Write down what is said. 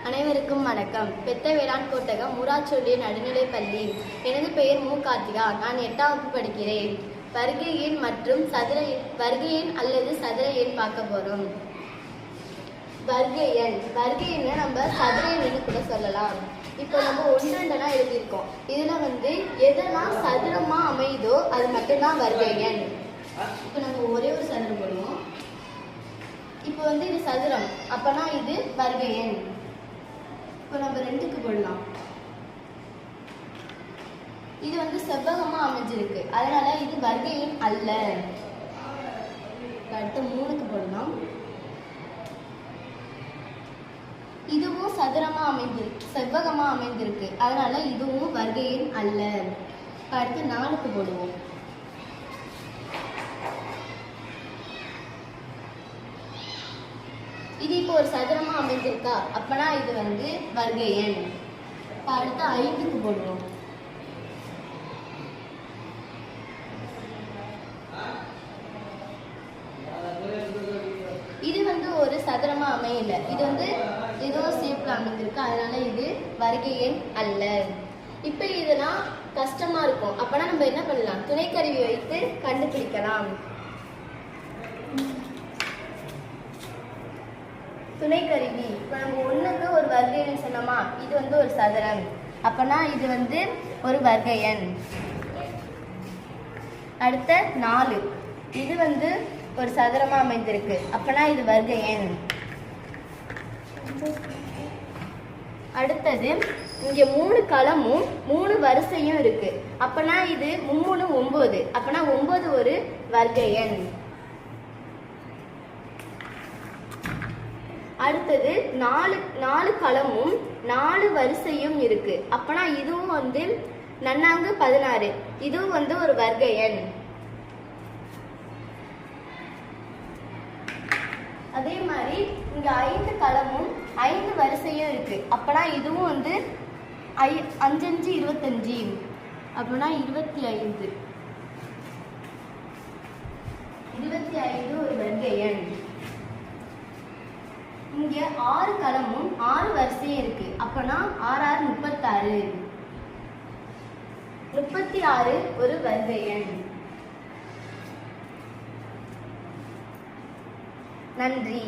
அனைவருக்கும் வணக்கம். பெத்த வேளாண் கோட்டகம் ஊராட்சி நடுநிலைப்பள்ளி. எனது பெயர் மு. கார்த்திகா. நான் 8ஆம் வகுப்பு படிக்கிறேன். வருகை எண் மற்றும் வருகை எண் அல்லது சதுர எண் பார்க்க போறோம். வருகை எண்ணை நம்ம சதுர எண்ணு கூட சொல்லலாம். இப்போ நம்ம 1 2 எழுதியிருக்கோம். இதுல எதெல்லாம் சதுரமா அமையுதோ அது மட்டும்தான் வருகை எண். இப்போ நம்ம ஒரே ஒரு சதுரம் போடுவோம். இப்போ இது சதுரம், அப்பனா இது வருகை எண். இப்போ நம்ம 2க்கு போடலாம். இது செவ்வகமா அமைஞ்சிருக்கு, அதனால இது வருகை எண் அல்ல. அடுத்து 3க்கு போடலாம். இதுவும் சதுரமா அமைந்திருக்கு, செவ்வகமா அமைந்திருக்கு, அதனால இதுவும் வருகை எண் அல்ல. அடுத்து 4க்கு போடுவோம். இது இப்போ ஒரு சதுரமா அமைந்திருக்கா, அப்பனா இது வருகை எண். அடுத்து 5க்கு போடுவோம். இது ஒரு சதுரமா அமையல, இது ஏதோ ஷேப்ல அமைந்திருக்கு, அதனால இது வருகை எண் அல்ல. இப்ப இதெல்லாம் கஷ்டமா இருக்கும், அப்பனா நம்ம என்ன பண்ணலாம், துணைக்கருவி வைத்து கண்டுபிடிக்கலாம். துணைக்கருவி, இப்போ நம்ம 1க்கு ஒரு வருகை எண் சொன்னோமா, இது ஒரு சதுரம், அப்பனா இது ஒரு வருகை எண். அடுத்த 4, இது ஒரு சதுரமா அமைந்திருக்கு, அப்பனா இது வருகை எண். அடுத்தது இங்க 3 களமும் 3 வரிசையும் இருக்கு, அப்பனா இது 3 9, அப்பனா 9 ஒரு வருகை எண். அடுத்தது 4 களமும் 4 வரிசையும் இருக்கு, அப்பனா இதுவும் 4 16, இதுவும் ஒரு வருகை எண். அதே மாதிரி இங்க 5 களமும் 5 வரிசையும் இருக்கு, அப்பனா இதுவும் 5 5 25, அப்பனா 25 ஒரு வருகை எண். இங்க 6 களமும் 6 வரிசையும் இருக்கு, அப்பனா 6 6 36, 36 ஒரு வருகை எண். நன்றி.